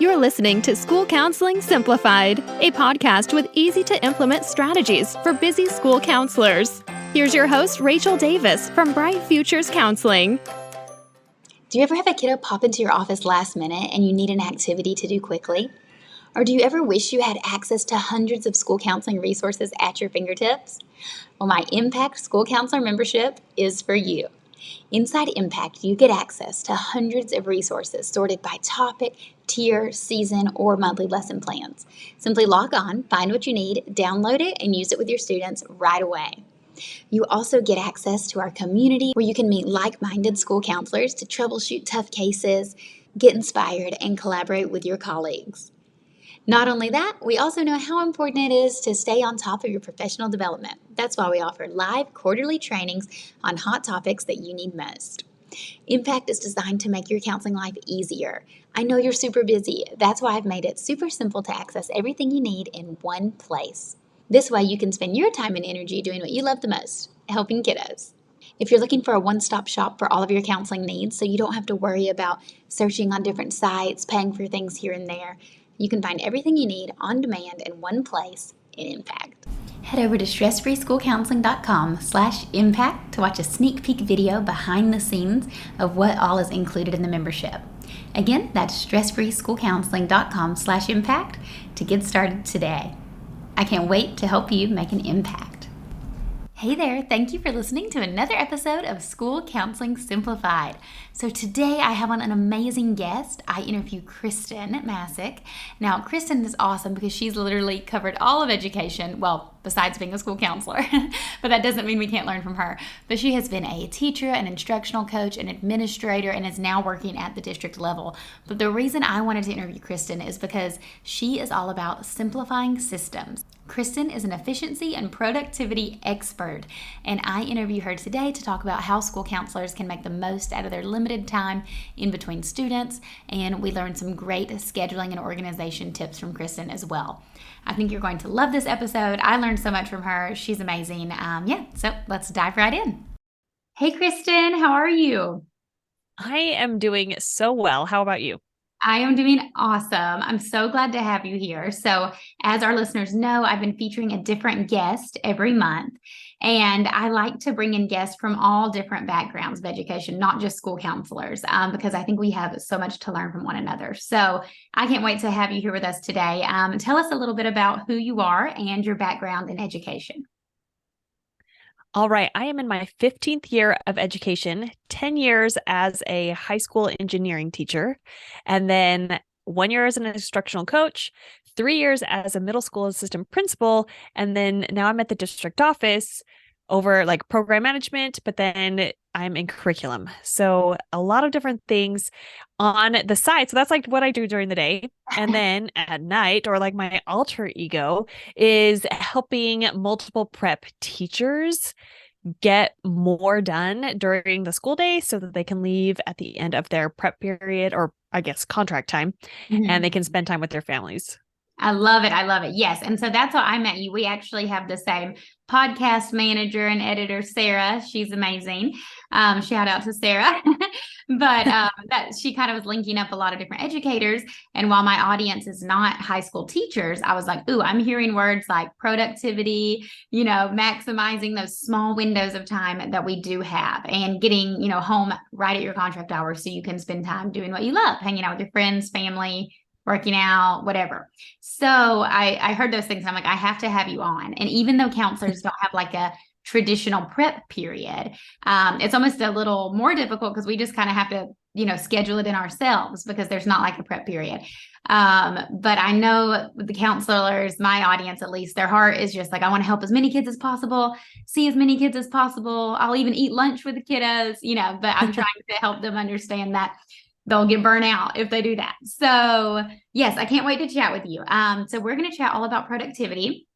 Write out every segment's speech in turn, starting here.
You're listening to School Counseling Simplified, a podcast with easy-to-implement strategies for busy school counselors. Here's your host, Rachel Davis from Bright Futures Counseling. Do you ever have a kiddo pop into your office last minute and you need an activity to do quickly? Or do you ever wish you had access to hundreds of school counseling resources at your fingertips? Well, my Impact School Counselor membership is for you. Inside Impact, you get access to hundreds of resources sorted by topic, tier, season, or monthly lesson plans. Simply log on, find what you need, download it, and use it with your students right away. You also get access to our community where you can meet like-minded school counselors to troubleshoot tough cases, get inspired, and collaborate with your colleagues. Not only that, we also know how important it is to stay on top of your professional development. That's why we offer live quarterly trainings on hot topics that you need most. Impact is designed to make your counseling life easier. I know you're super busy. That's why I've made it super simple to access everything you need in one place. This way you can spend your time and energy doing what you love the most, helping kiddos. If you're looking for a one-stop shop for all of your counseling needs so you don't have to worry about searching on different sites, paying for things here and there, you can find everything you need on demand in one place in Impact. Head over to stressfreeschoolcounseling.com/impact to watch a sneak peek video behind the scenes of what all is included in the membership. Again, that's stressfreeschoolcounseling.com/impact to get started today. I can't wait to help you make an impact. Hey there, thank you for listening to another episode of School Counseling Simplified. So today I have on an amazing guest. I interview Khristen Massic. Now, Khristen is awesome because she's literally covered all of education, well, besides being a school counselor, but that doesn't mean we can't learn from her. But she has been a teacher, an instructional coach, an administrator, and is now working at the district level. But the reason I wanted to interview Khristen is because she is all about simplifying systems. Khristen is an efficiency and productivity expert, and I interview her today to talk about how school counselors can make the most out of their limited time in between students, and we learned some great scheduling and organization tips from Khristen as well. I think you're going to love this episode. I learned so much from her. She's amazing. So let's dive right in. Hey, Khristen, how are you? I am doing so well. How about you? I am doing awesome. I'm so glad to have you here. So, as our listeners know, I've been featuring a different guest every month. And I like to bring in guests from all different backgrounds of education, not just school counselors, because I think we have so much to learn from one another. So, I can't wait to have you here with us today. Tell us a little bit about who you are and your background in education. All right. I am in my 15th year of education, 10 years as a high school engineering teacher, and then 1 year as an instructional coach, 3 years as a middle school assistant principal, and then now I'm at the district office over like program management, but then I'm in curriculum. So a lot of different things on the side. So that's like what I do during the day. And then at night, or like my alter ego, is helping multiple prep teachers get more done during the school day so that they can leave at the end of their prep period, or I guess contract time, and they can spend time with their families. I love it. I love it. Yes. And so that's how I met you. We actually have the same podcast manager and editor, Sarah. She's amazing. Shout out to Sarah. But that she kind of was linking up a lot of different educators. And while my audience is not high school teachers, I was like, ooh, I'm hearing words like productivity, maximizing those small windows of time that we do have, and getting, home right at your contract hours so you can spend time doing what you love, hanging out with your friends, family, working out, whatever. So I heard those things. And I'm like, I have to have you on. And even though counselors don't have like a traditional prep period, it's almost a little more difficult because we just kind of have to, schedule it in ourselves because there's not like a prep period. But I know the counselors, my audience, at least, their heart is just like, I want to help as many kids as possible, see as many kids as possible. I'll even eat lunch with the kiddos, but I'm trying to help them understand that they'll get burnt out if they do that. So yes, I can't wait to chat with you. So we're going to chat all about productivity.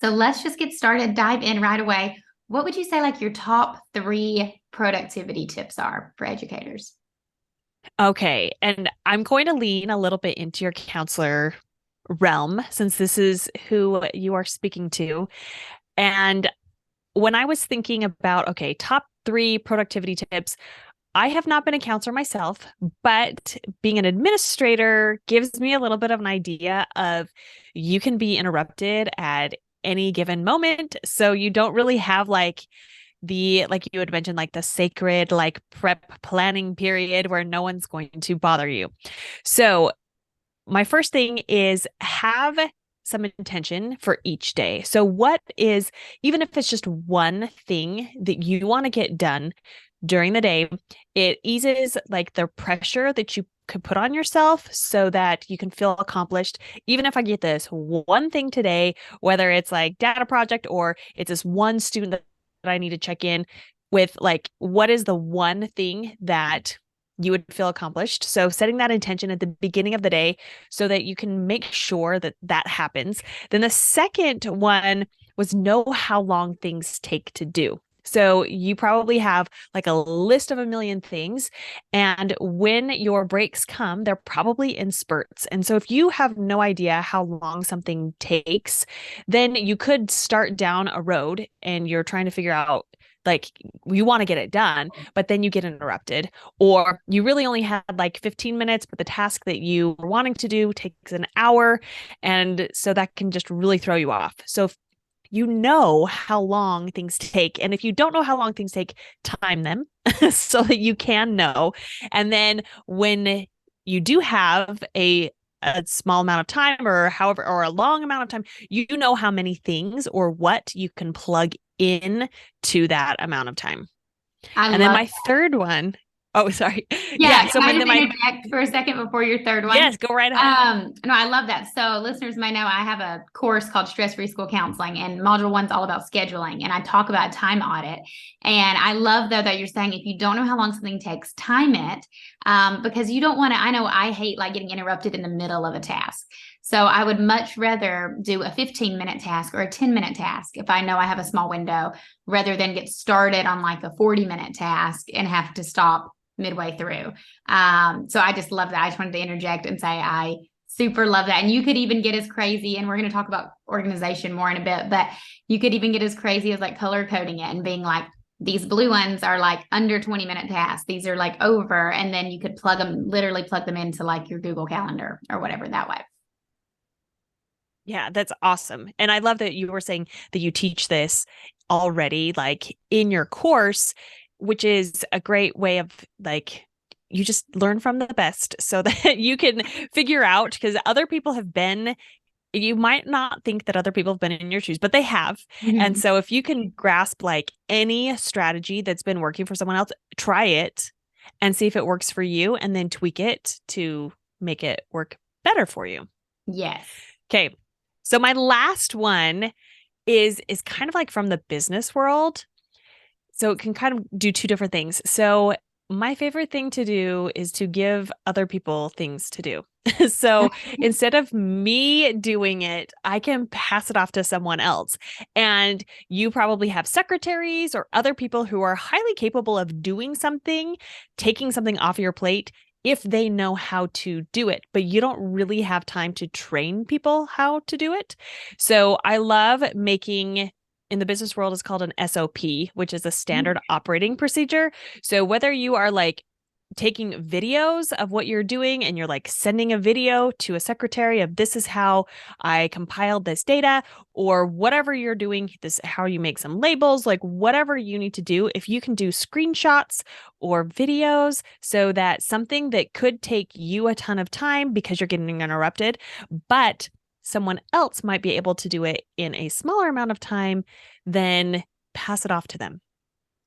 So let's just get started, dive in right away. What would you say like your top 3 productivity tips are for educators? Okay. And I'm going to lean a little bit into your counselor realm since this is who you are speaking to. And when I was thinking about, okay, top 3 productivity tips, I have not been a counselor myself, but being an administrator gives me a little bit of an idea of you can be interrupted at any given moment. So you don't really have like you had mentioned, like the sacred, like prep planning period where no one's going to bother you. So my first thing is have some intention for each day. So what is, even if it's just one thing that you want to get done during the day, it eases like the pressure that you could put on yourself so that you can feel accomplished. Even if I get this one thing today, whether it's like data project or it's this one student that I need to check in with, like, what is the one thing that you would feel accomplished? So setting that intention at the beginning of the day so that you can make sure that that happens. Then the second one was know how long things take to do. So you probably have like a list of a million things. And when your breaks come, they're probably in spurts. And so if you have no idea how long something takes, then you could start down a road and you're trying to figure out, like, you want to get it done, but then you get interrupted, or you really only had like 15 minutes, but the task that you were wanting to do takes an hour. And so that can just really throw you off. So if you know how long things take, and if you don't know how long things take, time them so that you can know. And then when you do have a small amount of time or however, or a long amount of time, you know how many things or what you can plug in to that amount of time. And then my third one, oh, sorry. Yeah. So can I then just interject for a second before your third one? Yes, go right ahead. No, I love that. So listeners may know I have a course called Stress-Free School Counseling, and module 1's all about scheduling. And I talk about time audit. And I love though that you're saying if you don't know how long something takes, time it. Because you don't want to, I know I hate like getting interrupted in the middle of a task. So I would much rather do a 15-minute task or a 10-minute task if I know I have a small window, rather than get started on like a 40-minute task and have to stop midway through. So I just love that. I just wanted to interject and say I super love that. And you could even get as crazy, and we're going to talk about organization more in a bit, but you could even get as crazy as like color coding it and being like, these blue ones are like under 20-minute tasks. These are like over. And then you could literally plug them into like your Google Calendar or whatever that way. Yeah, that's awesome. And I love that you were saying that you teach this already, like in your course, which is a great way of like, you just learn from the best so that you can figure out, because other people have been, you might not think that other people have been in your shoes, but they have. Mm-hmm. And so if you can grasp like any strategy that's been working for someone else, try it and see if it works for you, and then tweak it to make it work better for you. Yes. Okay. So my last one is kind of like from the business world. So it can kind of do two different things. So my favorite thing to do is to give other people things to do. So instead of me doing it, I can pass it off to someone else. And you probably have secretaries or other people who are highly capable of doing something, taking something off your plate, if they know how to do it, but you don't really have time to train people how to do it. So I love making, in the business world, it's called an SOP, which is a standard operating procedure. So whether you are like taking videos of what you're doing and you're like sending a video to a secretary of this is how I compiled this data, or whatever you're doing, this how you make some labels, like whatever you need to do, if you can do screenshots or videos so that something that could take you a ton of time because you're getting interrupted, but someone else might be able to do it in a smaller amount of time, then pass it off to them.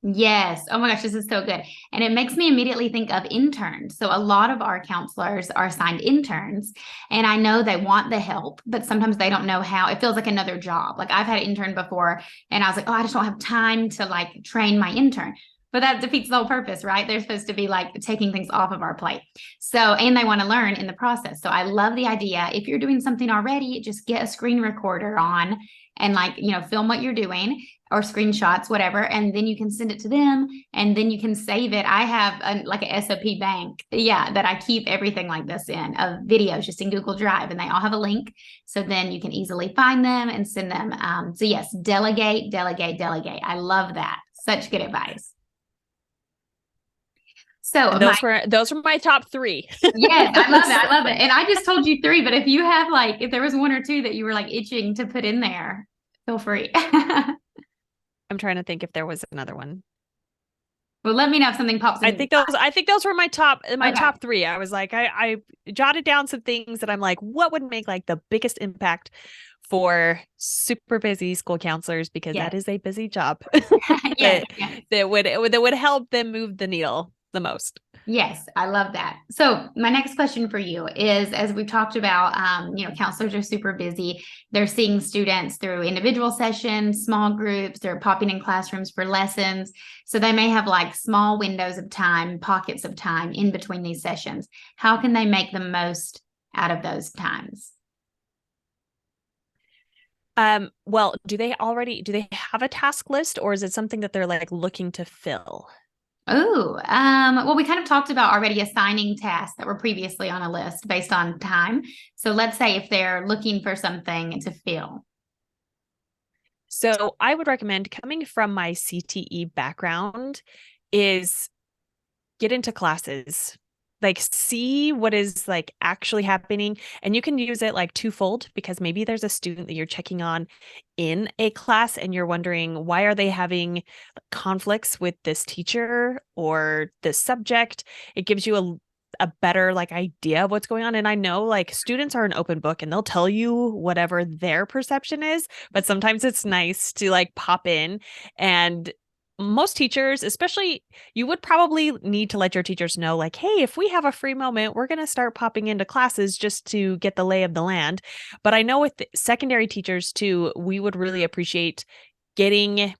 Yes. Oh my gosh, this is so good. And it makes me immediately think of interns. So a lot of our counselors are assigned interns, and I know they want the help, but sometimes they don't know how. It feels like another job. Like I've had an intern before and I was like, oh, I just don't have time to like train my intern. But that defeats the whole purpose, right? They're supposed to be like taking things off of our plate. So, and they want to learn in the process. So I love the idea. If you're doing something already, just get a screen recorder on and like, film what you're doing, or screenshots, whatever. And then you can send it to them, and then you can save it. I have like a SOP bank. Yeah. That I keep everything like this in, of videos just in Google Drive, and they all have a link. So then you can easily find them and send them. So yes, delegate, delegate, delegate. I love that. Such good advice. So And those were my top three. yes, I love it. I love it. And I just told you three, but if you have like, if there was one or two that you were like itching to put in there, feel free. I'm trying to think if there was another one. Well, let me know if something pops in. I think those were my top Okay. top three. I was like, I jotted down some things that I'm like, what would make like the biggest impact for super busy school counselors, because Yes. that is a busy job Yes, that would help them move the needle the most. Yes, I love that. So my next question for you is, as we've talked about, counselors are super busy. They're seeing students through individual sessions, small groups, they're popping in classrooms for lessons. So they may have like small windows of time, pockets of time in between these sessions. How can they make the most out of those times? Well, do they have a task list, or is it something that they're like looking to fill? Oh, well, we kind of talked about already assigning tasks that were previously on a list based on time. So let's say if they're looking for something to fill. So I would recommend, coming from my CTE background, is get into classes, like see what is like actually happening. And you can use it like twofold, because maybe there's a student that you're checking on in a class and you're wondering, why are they having conflicts with this teacher or this subject? It gives you a better like idea of what's going on. And I know like students are an open book and they'll tell you whatever their perception is, but sometimes it's nice to like pop in. And most teachers, especially, you would probably need to let your teachers know, like, hey, if we have a free moment, we're going to start popping into classes just to get the lay of the land. But I know with the secondary teachers too, we would really appreciate getting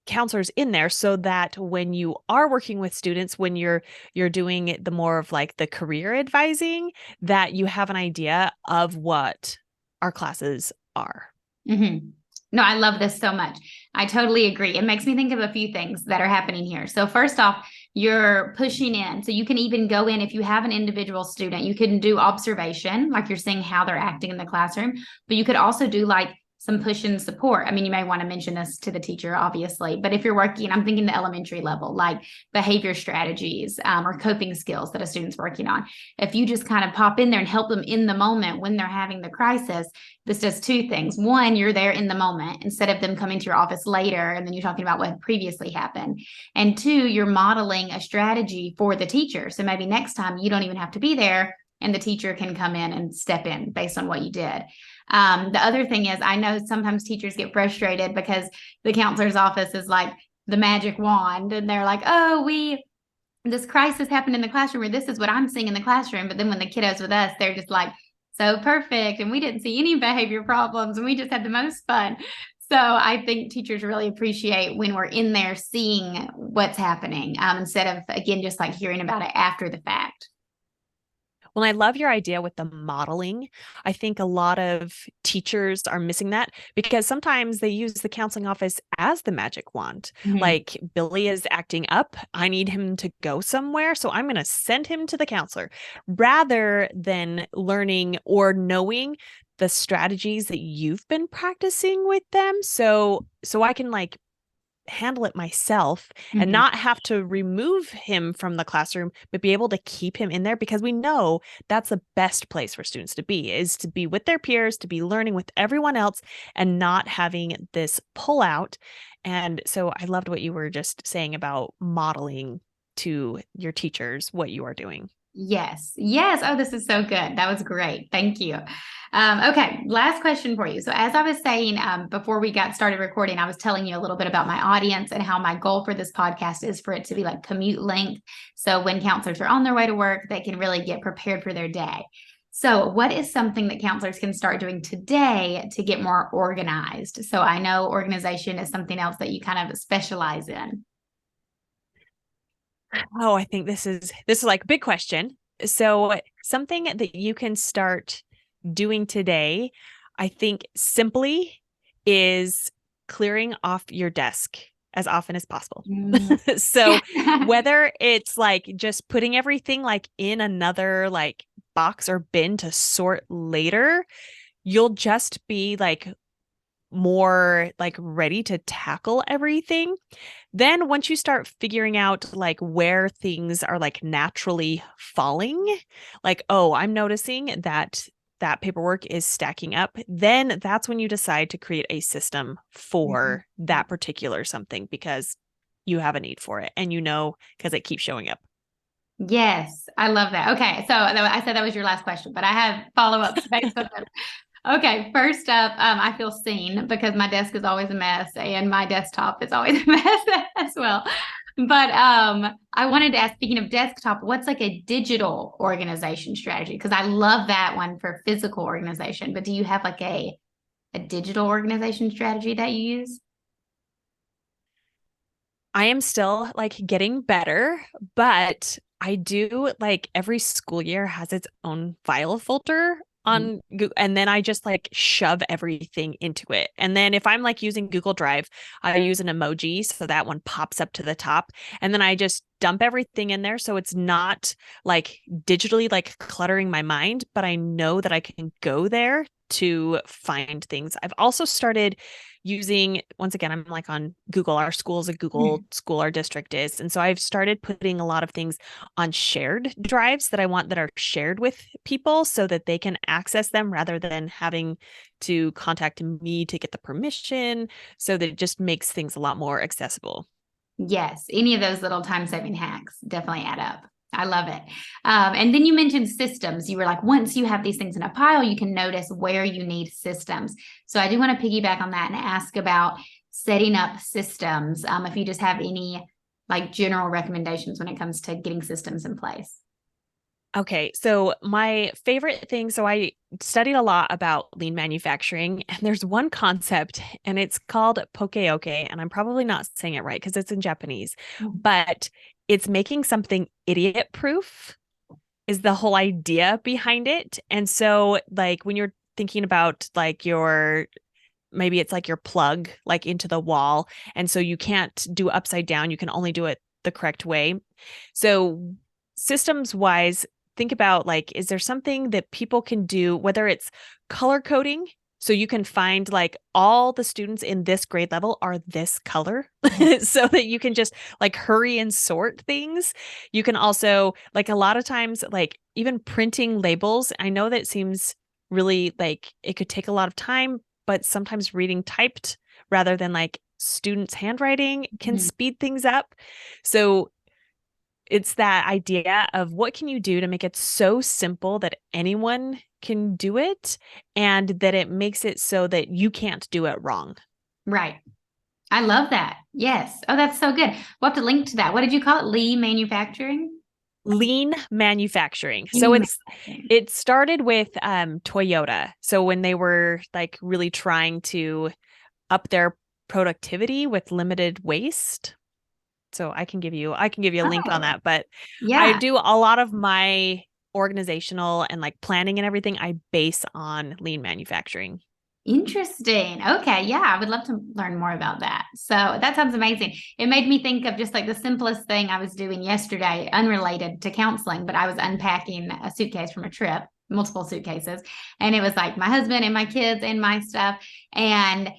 counselors in there, so that when you are working with students, when you're doing the more of like the career advising, that you have an idea of what our classes are. Mm-hmm. No, I love this so much. I totally agree. It makes me think of a few things that are happening here. So first off, you're pushing in. So you can even go in, if you have an individual student, you can do observation, like you're seeing how they're acting in the classroom, but you could also do like some push and support. I mean, you may want to mention this to the teacher, obviously, but if you're working, I'm thinking the elementary level, like behavior strategies or coping skills that a student's working on. If you just kind of pop in there and help them in the moment when they're having the crisis, this does two things. One, you're there in the moment instead of them coming to your office later and then you're talking about what previously happened. And two, you're modeling a strategy for the teacher. So maybe next time you don't even have to be there and the teacher can come in and step in based on what you did. The other thing is, I know sometimes teachers get frustrated because the counselor's office is like the magic wand and they're like, oh, this crisis happened in the classroom, or this is what I'm seeing in the classroom. But then when the kiddos with us, they're just like, so perfect. And we didn't see any behavior problems and we just had the most fun. So I think teachers really appreciate when we're in there seeing what's happening instead of, again, just like hearing about it after the fact. Well, I love your idea with the modeling. I think a lot of teachers are missing that, because sometimes they use the counseling office as the magic wand. Mm-hmm. Like, Billy is acting up. I need him to go somewhere, so I'm going to send him to the counselor, rather than learning or knowing the strategies that you've been practicing with them. So I can like handle it myself and not have to remove him from the classroom, but be able to keep him in there, because we know that's the best place for students to be, is to be with their peers, to be learning with everyone else and not having this pull out. And so I loved what you were just saying about modeling to your teachers what you are doing. Yes. Yes. Oh, this is so good. That was great. Thank you. Okay. Last question for you. So as I was saying, before we got started recording, I was telling you a little bit about my audience and how my goal for this podcast is for it to be like commute length. So when counselors are on their way to work, they can really get prepared for their day. So what is something that counselors can start doing today to get more organized? So I know organization is something else that you kind of specialize in. Oh, I think this is like a big question. So something that you can start doing today, I think simply, is clearing off your desk as often as possible. So whether it's like just putting everything like in another like box or bin to sort later, you'll just be like more like ready to tackle everything. Then once you start figuring out like where things are like naturally falling, like, oh, I'm noticing that that paperwork is stacking up, then that's when you decide to create a system for that particular something because you have a need for it and because it keeps showing up. Yes, I love that. Okay, so I said that was your last question, but I have follow-ups based on that. Okay, first up, I feel seen because my desk is always a mess and my desktop is always a mess as well. But I wanted to ask, speaking of desktop, what's like a digital organization strategy? Because I love that one for physical organization, but do you have like a digital organization strategy that you use? I am still like getting better, but I do like every school year has its own file folder on Google, and then I just like shove everything into it. And then if I'm like using Google Drive, I use an emoji so that one pops up to the top, and then I just dump everything in there so it's not like digitally like cluttering my mind, but I know that I can go there to find things. I've also started using, once again, I'm like on Google, our school's a Google school, our district is. And so I've started putting a lot of things on shared drives that I want that are shared with people so that they can access them rather than having to contact me to get the permission. So that it just makes things a lot more accessible. Yes, any of those little time-saving hacks definitely add up. I love it. And then you mentioned systems. You were like, once you have these things in a pile, you can notice where you need systems. So I do want to piggyback on that and ask about setting up systems. If you just have any like general recommendations when it comes to getting systems in place. Okay, so my favorite thing, so I studied a lot about lean manufacturing, and there's one concept, and it's called poke-yoke, and I'm probably not saying it right because it's in Japanese, but it's making something idiot-proof is the whole idea behind it. And so, like, when you're thinking about like maybe it's like your plug like into the wall, and so you can't do upside down, you can only do it the correct way. So systems wise, think about like, is there something that people can do, whether it's color coding? So you can find like all the students in this grade level are this color so that you can just like hurry and sort things. You can also like a lot of times, like even printing labels. I know that seems really like it could take a lot of time, but sometimes reading typed rather than like students' handwriting can speed things up. So it's that idea of what can you do to make it so simple that anyone can do it and that it makes it so that you can't do it wrong. Right. I love that. Yes. Oh, that's so good. We'll have to link to that. What did you call it? Lean manufacturing? Lean manufacturing. So it started with Toyota. So when they were like really trying to up their productivity with limited waste. So I can give you a link on that, but I do a lot of my organizational and like planning and everything I base on lean manufacturing. Interesting. Okay. Yeah. I would love to learn more about that. So that sounds amazing. It made me think of just like the simplest thing I was doing yesterday, unrelated to counseling, but I was unpacking a suitcase from a trip, multiple suitcases. And it was like my husband and my kids and my stuff. And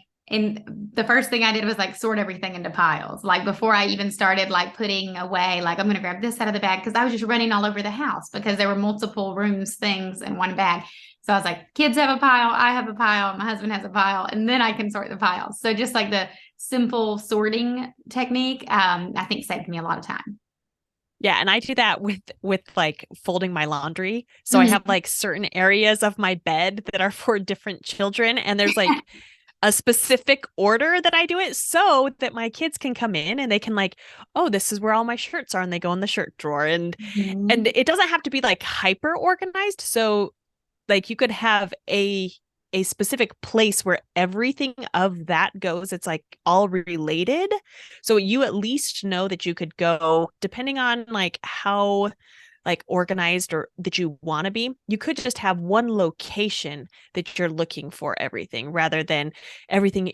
the first thing I did was like sort everything into piles. Like before I even started like putting away, like I'm going to grab this out of the bag because I was just running all over the house because there were multiple rooms, things in one bag. So I was like, kids have a pile, I have a pile, my husband has a pile, and then I can sort the piles. So just like the simple sorting technique, I think saved me a lot of time. Yeah, and I do that with like folding my laundry. So I have like certain areas of my bed that are for different children, and there's like a specific order that I do it so that my kids can come in and they can like, oh, this is where all my shirts are, and they go in the shirt drawer. And it doesn't have to be like hyper organized. So like you could have a specific place where everything of that goes. It's like all related. So you at least know that you could go, depending on like how like organized or that you want to be, you could just have one location that you're looking for everything rather than everything.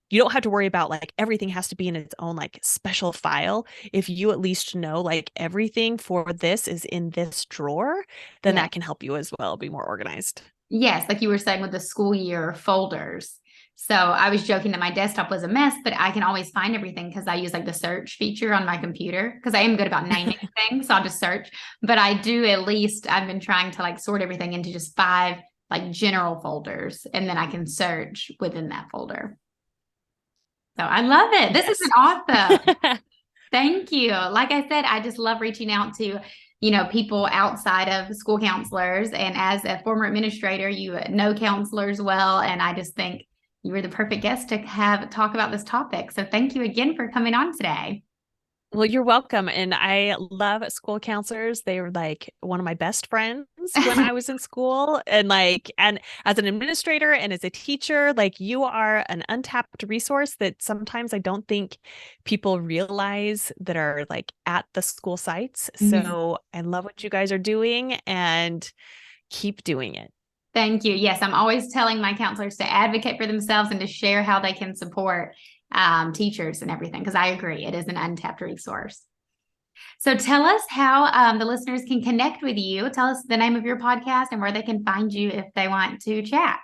You don't have to worry about like everything has to be in its own like special file. If you at least know like everything for this is in this drawer, then that can help you as well be more organized. Yes, like you were saying with the school year folders. So I was joking that my desktop was a mess, but I can always find everything because I use like the search feature on my computer because I am good about naming things. So I'll just search. But I do I've been trying to like sort everything into just 5 like general folders, and then I can search within that folder. So I love it. This has been awesome. Thank you. Like I said, I just love reaching out to, people outside of school counselors. And as a former administrator, you know counselors well. And I just think you were the perfect guest to talk about this topic. So thank you again for coming on today. Well, you're welcome. And I love school counselors. They were like one of my best friends when I was in school. And as an administrator and as a teacher, like you are an untapped resource that sometimes I don't think people realize that are like at the school sites. Mm-hmm. So I love what you guys are doing and keep doing it. Thank you. Yes, I'm always telling my counselors to advocate for themselves and to share how they can support teachers and everything, because I agree, it is an untapped resource. So tell us how the listeners can connect with you. Tell us the name of your podcast and where they can find you if they want to chat.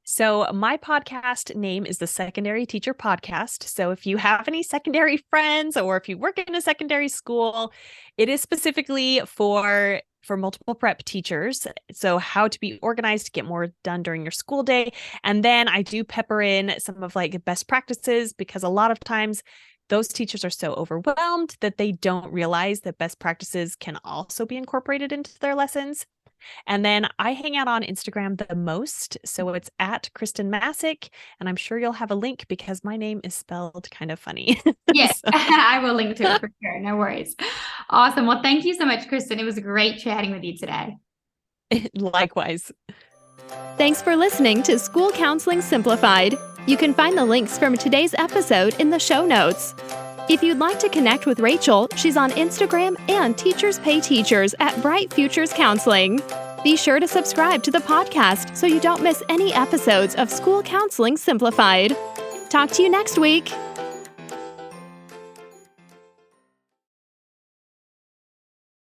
So my podcast name is the Secondary Teacher Podcast. So if you have any secondary friends or if you work in a secondary school, it is specifically for multiple prep teachers. So how to be organized to get more done during your school day. And then I do pepper in some of like best practices, because a lot of times those teachers are so overwhelmed that they don't realize that best practices can also be incorporated into their lessons. And then I hang out on Instagram the most. So it's at Khristen Massic. And I'm sure you'll have a link because my name is spelled kind of funny. Yes, so. I will link to it for sure. No worries. Awesome. Well, thank you so much, Khristen. It was great chatting with you today. Likewise. Thanks for listening to School Counseling Simplified. You can find the links from today's episode in the show notes. If you'd like to connect with Rachel, she's on Instagram and Teachers Pay Teachers at Bright Futures Counseling. Be sure to subscribe to the podcast so you don't miss any episodes of School Counseling Simplified. Talk to you next week.